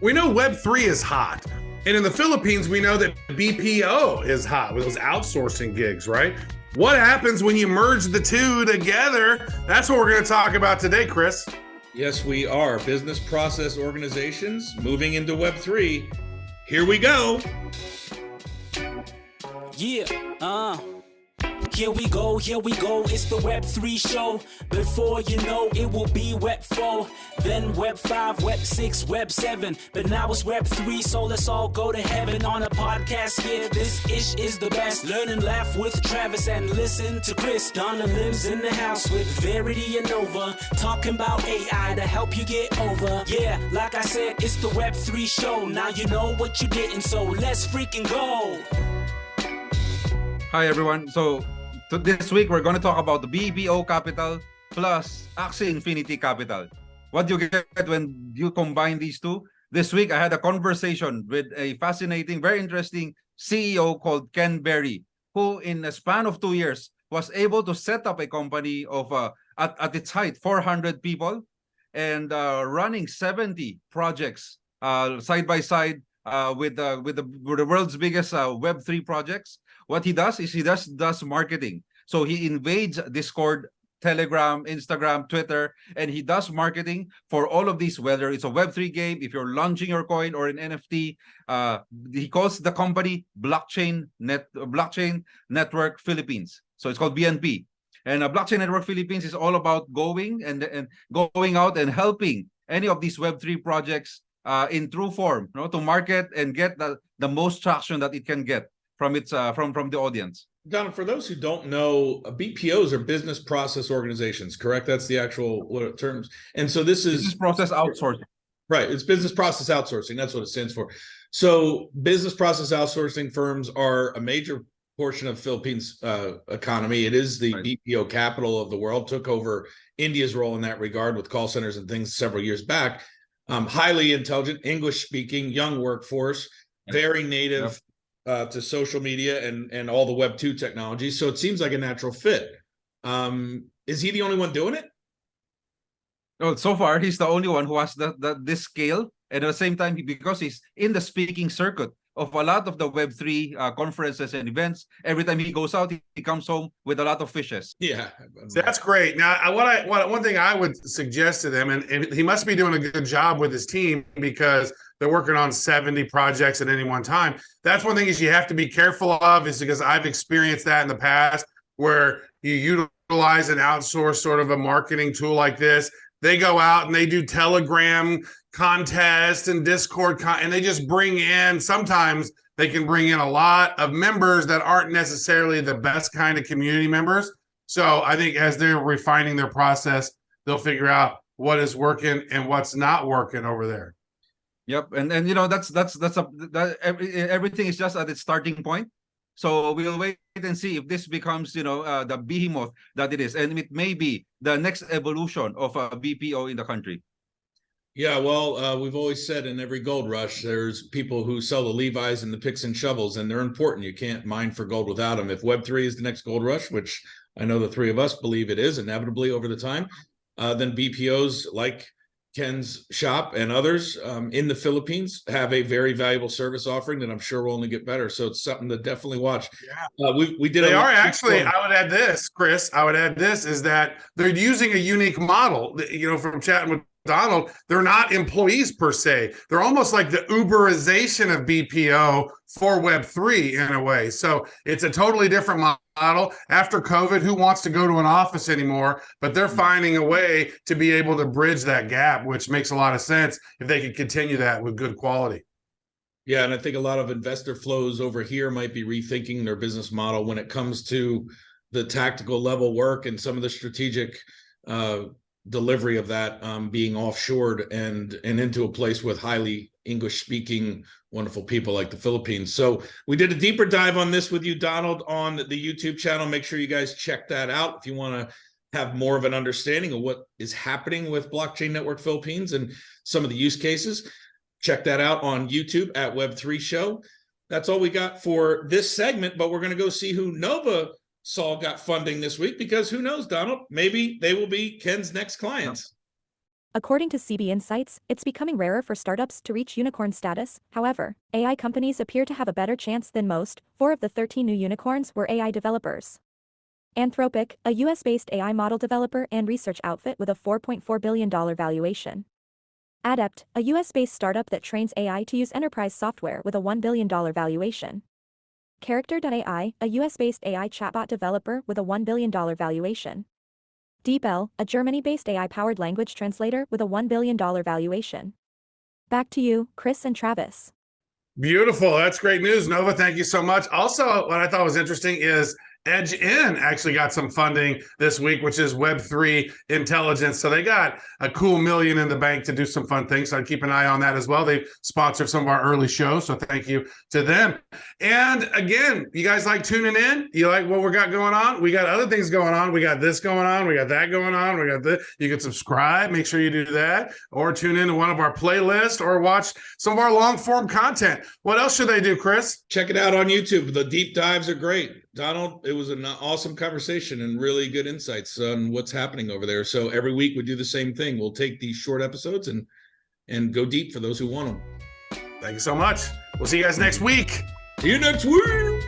We know Web3 is hot. And in the Philippines, we know that BPO is hot with those outsourcing gigs, right? What happens when you merge the two together? That's what we're going to talk about today, Chris. Yes, we are. Business process organizations moving into Web3. Here we go. Yeah, here we go, it's the Web3 show. Before you know, it will be Web4, then Web5, Web6, Web7. But now it's Web3, so let's all go to heaven on a podcast here. This ish is the best. Learn and laugh with Travis and listen to Chris. Donald Lim's in the house with Verity and Nova, talking about AI to help you get over. Yeah, like I said, it's the Web3 show. Now you know what you didn't, so let's freaking go. Hi everyone. So this week we're going to talk about the BPO capital plus Axie Infinity capital. What you get when you combine these two? This week I had a conversation with a fascinating, very interesting CEO called Ken Berry, who in a span of 2 years was able to set up a company of at its height 400 people and running 70 projects side by side with the world's biggest Web3 projects. What he does is he does marketing. So he invades Discord, Telegram, Instagram, Twitter, and he does marketing for all of these, whether it's a Web3 game, if you're launching your coin or an NFT. He calls the company Blockchain Network Philippines. So it's called BNP. And Blockchain Network Philippines is all about going out and helping any of these Web3 projects in true form, to market and get the most traction that it can get from its from the audience. Donald, for those who don't know, BPOs are business process organizations, correct? That's the actual terms. And so this is business process outsourcing. Right. It's business process outsourcing. That's what it stands for. So business process outsourcing firms are a major portion of Philippines economy. It is the BPO capital of the world, took over India's role in that regard with call centers and things several years back. Highly intelligent, English-speaking, young workforce, very native to social media and all the Web2 technology. So it seems like a natural fit. Is he the only one doing it? Well, so far, he's the only one who has this scale. And at the same time, because he's in the speaking circuit of a lot of the Web3 conferences and events, every time he goes out, he comes home with a lot of fishes. Yeah. That's great. Now, one thing I would suggest to them, and he must be doing a good job with his team because they're working on 70 projects at any one time. That's one thing is you have to be careful of, is because I've experienced that in the past where you utilize an outsourced sort of a marketing tool like this. They go out and they do Telegram contests and Discord, and they just bring in, sometimes they can bring in a lot of members that aren't necessarily the best kind of community members. So I think as they're refining their process, they'll figure out what is working and what's not working over there. Yep, and everything is just at its starting point. So we'll wait and see if this becomes, the behemoth that it is, and it may be the next evolution of a BPO in the country. Yeah, well, we've always said in every gold rush, there's people who sell the Levi's and the picks and shovels, and they're important. You can't mine for gold without them. If Web3 is the next gold rush, which I know the three of us believe it is inevitably over the time, then BPOs like Ken's shop and others in the Philippines have a very valuable service offering that I'm sure will only get better. So it's something to definitely watch. Yeah, we did. They are actually. I would add this, Chris. I would add this is that they're using a unique model. From chatting with Donald, they're not employees per se. They're almost like the Uberization of BPO for Web3 in a way. So it's a totally different model. After COVID, who wants to go to an office anymore? But they're finding a way to be able to bridge that gap, which makes a lot of sense if they could continue that with good quality. Yeah, and I think a lot of investor flows over here might be rethinking their business model when it comes to the tactical level work and some of the strategic delivery of that being offshored and into a place with highly English speaking wonderful people like the Philippines. So we did a deeper dive on this with you, Donald, on the YouTube channel. Make sure you guys check that out if you want to have more of an understanding of what is happening with Blockchain Network Philippines and some of the use cases. Check that out on YouTube at Web3 Show. That's all we got for this segment, but we're going to go see who Nova Saul got funding this week, because who knows, Donald, maybe they will be Ken's next clients. According to CB Insights, it's becoming rarer for startups to reach unicorn status. However, AI companies appear to have a better chance than most. 4 of the 13 new unicorns were AI developers. Anthropic, a US-based AI model developer and research outfit with a $4.4 billion valuation. Adept, a US-based startup that trains AI to use enterprise software with a $1 billion valuation. Character.ai, a US-based AI chatbot developer with a $1 billion valuation. DeepL, a Germany-based AI-powered language translator with a $1 billion valuation. Back to you, Chris and Travis. Beautiful. That's great news, Nova. Thank you so much. Also, what I thought was interesting is Edge In actually got some funding this week, which is Web3 intelligence. So they got a cool $1 million in the bank to do some fun things. So I'd keep an eye on that as well. They've sponsored some of our early shows. So thank you to them. And again, you guys like tuning in? You like what we got going on? We got other things going on. We got this going on. We got that going on. We got this. You can subscribe. Make sure you do that. Or tune into one of our playlists or watch some of our long form content. What else should they do, Chris? Check it out on YouTube. The deep dives are great. Donald, it was an awesome conversation and really good insights on what's happening over there. So every week we do the same thing. We'll take these short episodes and go deep for those who want them. Thank you so much. We'll see you guys next week. See you next week.